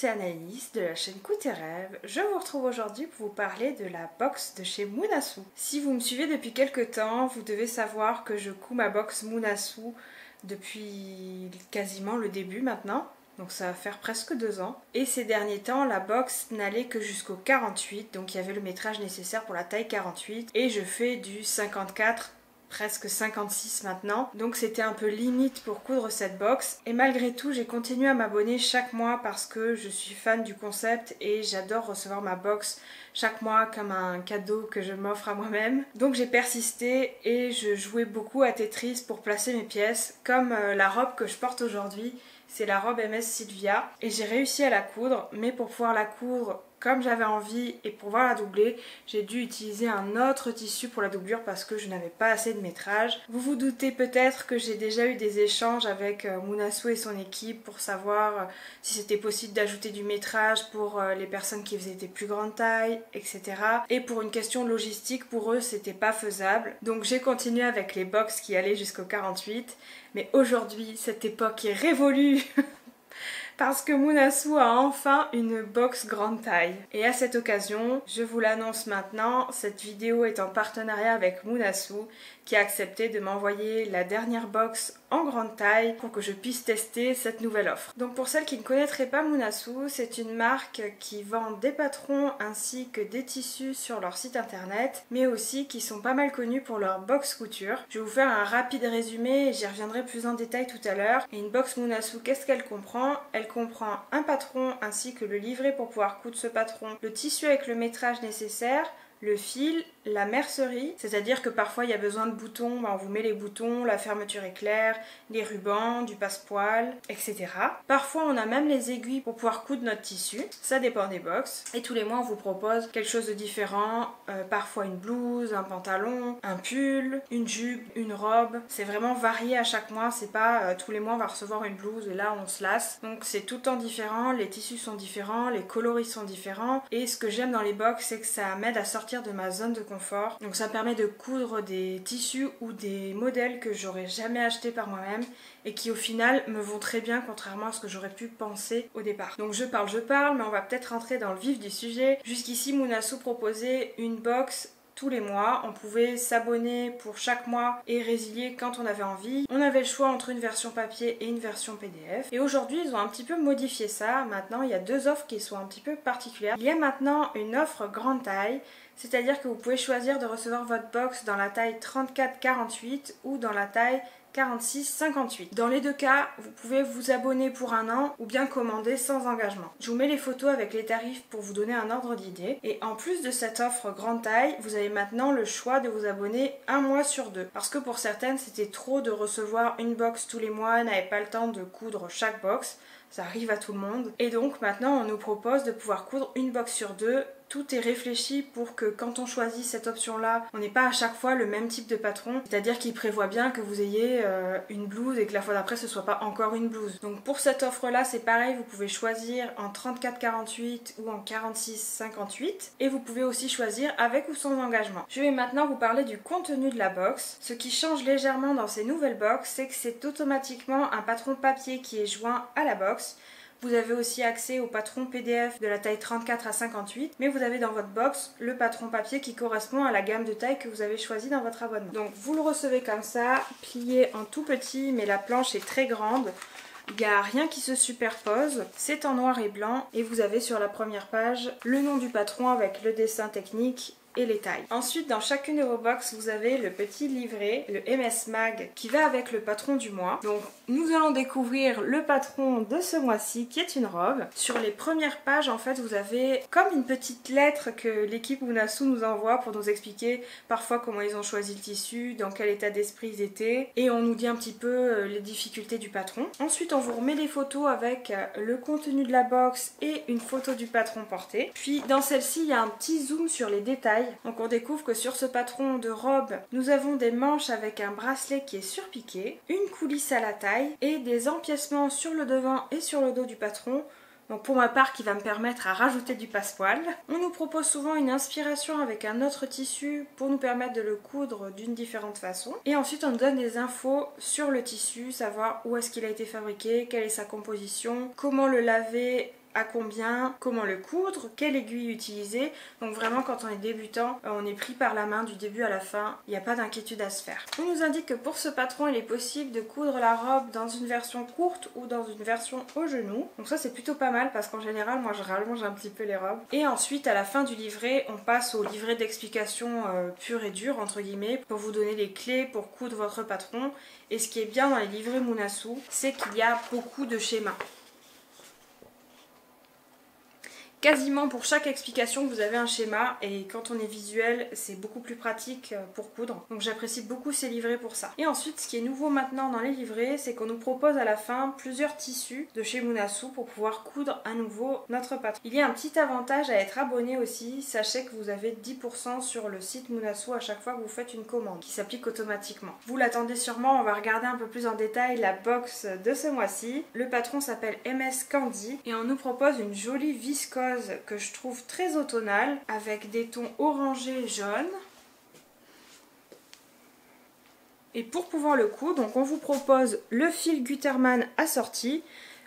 c'est Anaïs de la chaîne Coup tes rêves. Je vous retrouve aujourd'hui pour vous parler de la box de chez Moonasu. Si vous me suivez depuis quelques temps, vous devez savoir que je couds ma box Moonasu depuis quasiment le début maintenant. Donc ça va faire presque 2 ans. Et ces derniers temps, la box n'allait que jusqu'au 48. Donc il y avait le métrage nécessaire pour la taille 48. Et je fais du 54, presque 56 maintenant. Donc c'était un peu limite pour coudre cette box. Et malgré tout, j'ai continué à m'abonner chaque mois parce que je suis fan du concept et j'adore recevoir ma box chaque mois comme un cadeau que je m'offre à moi-même. Donc j'ai persisté et je jouais beaucoup à Tetris pour placer mes pièces, comme la robe que je porte aujourd'hui. C'est la robe MS Sylvia et j'ai réussi à la coudre, mais pour pouvoir la coudre comme j'avais envie et pour pouvoir la doubler, j'ai dû utiliser un autre tissu pour la doublure parce que je n'avais pas assez de métrage. Vous vous doutez peut-être que j'ai déjà eu des échanges avec Moonasu et son équipe pour savoir si c'était possible d'ajouter du métrage pour les personnes qui faisaient des plus grandes tailles, etc. Et pour une question logistique, pour eux, c'était pas faisable. Donc j'ai continué avec les box qui allaient jusqu'au 48. Mais aujourd'hui, cette époque est révolue parce que Moonasu a enfin une box grande taille. Et à cette occasion, je vous l'annonce maintenant, cette vidéo est en partenariat avec Moonasu qui a accepté de m'envoyer la dernière box en grande taille pour que je puisse tester cette nouvelle offre. Donc pour celles qui ne connaîtraient pas Moonasu, c'est une marque qui vend des patrons ainsi que des tissus sur leur site internet, mais aussi qui sont pas mal connus pour leur box couture. Je vais vous faire un rapide résumé et j'y reviendrai plus en détail tout à l'heure. Et une box Moonasu, qu'est-ce qu'elle comprend? Elle comprend un patron ainsi que le livret pour pouvoir coudre ce patron, le tissu avec le métrage nécessaire, le fil, la mercerie, c'est-à-dire que parfois il y a besoin de boutons, on vous met les boutons, la fermeture éclair, les rubans, du passepoil, etc. Parfois on a même les aiguilles pour pouvoir coudre notre tissu, ça dépend des box. Et tous les mois on vous propose quelque chose de différent, parfois une blouse, un pantalon, un pull, une jupe, une robe. C'est vraiment varié à chaque mois, c'est pas tous les mois on va recevoir une blouse et là on se lasse. Donc c'est tout le temps différent, les tissus sont différents, les coloris sont différents. Et ce que j'aime dans les box, c'est que ça m'aide à sortir de ma zone de confort. Donc ça me permet de coudre des tissus ou des modèles que j'aurais jamais acheté par moi-même et qui au final me vont très bien contrairement à ce que j'aurais pu penser au départ. Donc je parle, mais on va peut-être rentrer dans le vif du sujet. Jusqu'ici, Moonasu proposait une box tous les mois, on pouvait s'abonner pour chaque mois et résilier quand on avait envie. On avait le choix entre une version papier et une version PDF. Et aujourd'hui, ils ont un petit peu modifié ça. Maintenant, il y a 2 offres qui sont un petit peu particulières. Il y a maintenant une offre grande taille, c'est-à-dire que vous pouvez choisir de recevoir votre box dans la taille 34-48 ou dans la taille 46-58. Dans les 2 cas, vous pouvez vous abonner pour 1 an ou bien commander sans engagement. Je vous mets les photos avec les tarifs pour vous donner un ordre d'idée. Et en plus de cette offre grande taille, vous avez maintenant le choix de vous abonner 1 mois sur 2. Parce que pour certaines, c'était trop de recevoir une box tous les mois, n'avait pas le temps de coudre chaque box. Ça arrive à tout le monde. Et donc maintenant, on nous propose de pouvoir coudre une box sur 2. Tout est réfléchi pour que quand on choisit cette option-là, on n'ait pas à chaque fois le même type de patron. C'est-à-dire qu'il prévoit bien que vous ayez une blouse et que la fois d'après, ce soit pas encore une blouse. Donc pour cette offre-là, c'est pareil, vous pouvez choisir en 34-48 ou en 46-58. Et vous pouvez aussi choisir avec ou sans engagement. Je vais maintenant vous parler du contenu de la box. Ce qui change légèrement dans ces nouvelles box, c'est que c'est automatiquement un patron papier qui est joint à la box. Vous avez aussi accès au patron PDF de la taille 34 à 58, mais vous avez dans votre box le patron papier qui correspond à la gamme de taille que vous avez choisi dans votre abonnement. Donc vous le recevez comme ça, plié en tout petit, mais la planche est très grande. Il n'y a rien qui se superpose, c'est en noir et blanc et vous avez sur la première page le nom du patron avec le dessin technique et les tailles. Ensuite, dans chacune de vos box, vous avez le petit livret, le MS Mag, qui va avec le patron du mois. Donc, nous allons découvrir le patron de ce mois-ci, qui est une robe. Sur les premières pages, en fait, vous avez comme une petite lettre que l'équipe Moonasu nous envoie pour nous expliquer parfois comment ils ont choisi le tissu, dans quel état d'esprit ils étaient, et on nous dit un petit peu les difficultés du patron. Ensuite, on vous remet les photos avec le contenu de la box et une photo du patron porté. Puis, dans celle-ci, il y a un petit zoom sur les détails. Donc on découvre que sur ce patron de robe, nous avons des manches avec un bracelet qui est surpiqué, une coulisse à la taille et des empiècements sur le devant et sur le dos du patron. Donc pour ma part qui va me permettre à rajouter du passepoil. On nous propose souvent une inspiration avec un autre tissu pour nous permettre de le coudre d'une différente façon. Et ensuite on nous donne des infos sur le tissu, savoir où est-ce qu'il a été fabriqué, quelle est sa composition, comment le laver à combien, comment le coudre, quelle aiguille utiliser. Donc vraiment quand on est débutant, on est pris par la main du début à la fin, il n'y a pas d'inquiétude à se faire. On nous indique que pour ce patron, il est possible de coudre la robe dans une version courte ou dans une version au genou. Donc ça c'est plutôt pas mal parce qu'en général, moi je rallonge un petit peu les robes. Et ensuite à la fin du livret, on passe au livret d'explication pur et dur entre guillemets pour vous donner les clés pour coudre votre patron. Et ce qui est bien dans les livrets Munasu, c'est qu'il y a beaucoup de schémas. Quasiment pour chaque explication vous avez un schéma et quand on est visuel c'est beaucoup plus pratique pour coudre. Donc j'apprécie beaucoup ces livrets pour ça. Et ensuite ce qui est nouveau maintenant dans les livrets c'est qu'on nous propose à la fin plusieurs tissus de chez Munasu pour pouvoir coudre à nouveau notre patron. Il y a un petit avantage à être abonné aussi, sachez que vous avez 10% sur le site Munasu à chaque fois que vous faites une commande qui s'applique automatiquement. Vous l'attendez sûrement, on va regarder un peu plus en détail la box de ce mois-ci. Le patron s'appelle MS Candy et on nous propose une jolie viscose que je trouve très automnale avec des tons orangés jaunes. Et pour pouvoir le coudre, donc on vous propose le fil Gutermann assorti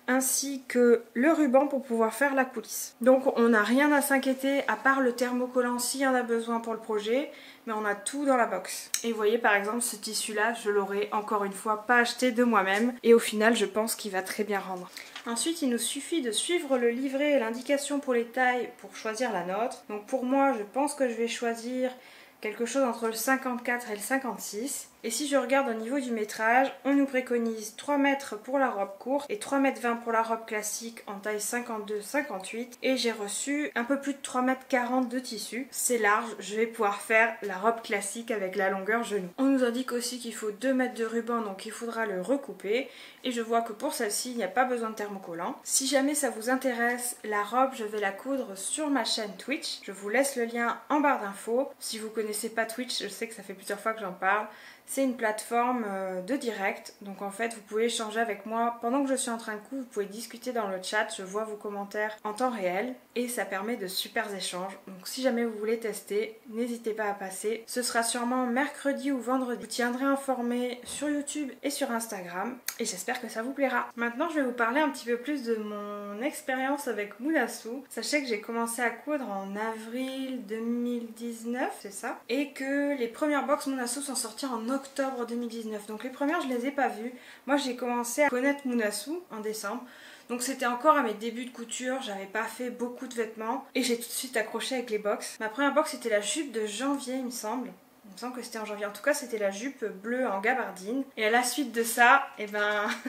ainsi que le ruban pour pouvoir faire la coulisse. Donc on n'a rien à s'inquiéter à part le thermocollant s'il y en a besoin pour le projet, mais on a tout dans la box. Et vous voyez par exemple ce tissu là, je l'aurais encore une fois pas acheté de moi-même et au final je pense qu'il va très bien rendre. Ensuite il nous suffit de suivre le livret et l'indication pour les tailles pour choisir la nôtre. Donc pour moi je pense que je vais choisir quelque chose entre le 54 et le 56. Et si je regarde au niveau du métrage, on nous préconise 3 mètres pour la robe courte et 3 mètres 20 pour la robe classique en taille 52-58. Et j'ai reçu un peu plus de 3 mètres 40 de tissu. C'est large, je vais pouvoir faire la robe classique avec la longueur genou. On nous indique aussi qu'il faut 2 mètres de ruban, donc il faudra le recouper. Et je vois que pour celle-ci, il n'y a pas besoin de thermocollant. Si jamais ça vous intéresse, la robe, je vais la coudre sur ma chaîne Twitch. Je vous laisse le lien en barre d'infos. Si vous connaissez pas Twitch, je sais que ça fait plusieurs fois que j'en parle. C'est une plateforme de direct, donc en fait vous pouvez échanger avec moi pendant que je suis en train de coudre, vous pouvez discuter dans le chat, je vois vos commentaires en temps réel et ça permet de super échanges. Donc si jamais vous voulez tester, n'hésitez pas à passer. Ce sera sûrement mercredi ou vendredi. Je vous tiendrai informé sur YouTube et sur Instagram et j'espère que ça vous plaira. Maintenant je vais vous parler un petit peu plus de mon expérience avec Munasu. Sachez que j'ai commencé à coudre en avril 2019, c'est ça, et que les premières box Munasu sont sorties en octobre 2019. Donc les premières je les ai pas vues. Moi j'ai commencé à connaître Munasu en décembre. Donc c'était encore à mes débuts de couture, j'avais pas fait beaucoup de vêtements et j'ai tout de suite accroché avec les box. Ma première box c'était la jupe de janvier il me semble. Il me semble que c'était en janvier. En tout cas c'était la jupe bleue en gabardine. Et à la suite de ça,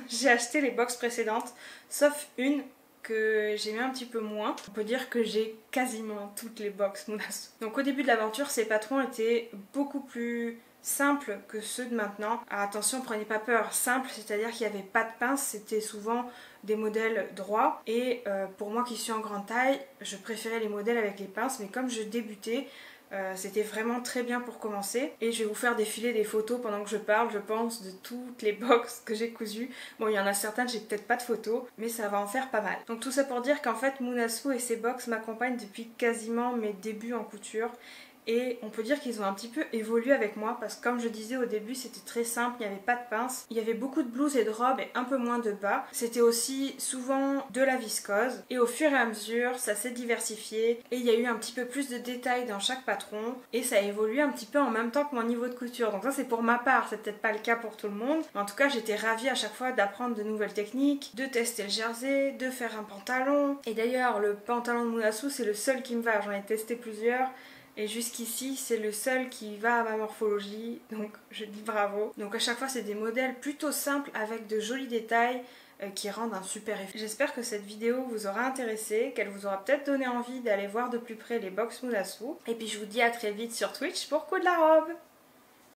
j'ai acheté les box précédentes, sauf une que j'ai mis un petit peu moins. On peut dire que j'ai quasiment toutes les box Munasu. Donc au début de l'aventure, ces patrons étaient beaucoup plus simples que ceux de maintenant. Alors, attention, prenez pas peur, simple, c'est-à-dire qu'il n'y avait pas de pince, c'était souvent des modèles droits et pour moi qui suis en grande taille, je préférais les modèles avec les pinces, mais comme je débutais, c'était vraiment très bien pour commencer. Et je vais vous faire défiler des photos pendant que je parle, je pense, de toutes les box que j'ai cousues. Bon, il y en a certaines, j'ai peut-être pas de photos, mais ça va en faire pas mal. Donc tout ça pour dire qu'en fait, Munasu et ses box m'accompagnent depuis quasiment mes débuts en couture. Et on peut dire qu'ils ont un petit peu évolué avec moi parce que comme je disais au début c'était très simple, il n'y avait pas de pince, il y avait beaucoup de blouses et de robes et un peu moins de bas. C'était aussi souvent de la viscose et au fur et à mesure ça s'est diversifié et il y a eu un petit peu plus de détails dans chaque patron et ça a évolué un petit peu en même temps que mon niveau de couture. Donc ça c'est pour ma part, c'est peut-être pas le cas pour tout le monde. Mais en tout cas j'étais ravie à chaque fois d'apprendre de nouvelles techniques, de tester le jersey, de faire un pantalon. Et d'ailleurs le pantalon de Munasu c'est le seul qui me va, j'en ai testé plusieurs. Et jusqu'ici c'est le seul qui va à ma morphologie, donc je dis bravo. Donc à chaque fois c'est des modèles plutôt simples avec de jolis détails qui rendent un super effet. J'espère que cette vidéo vous aura intéressé, qu'elle vous aura peut-être donné envie d'aller voir de plus près les box Munasu. Et puis je vous dis à très vite sur Twitch pour coudre la robe.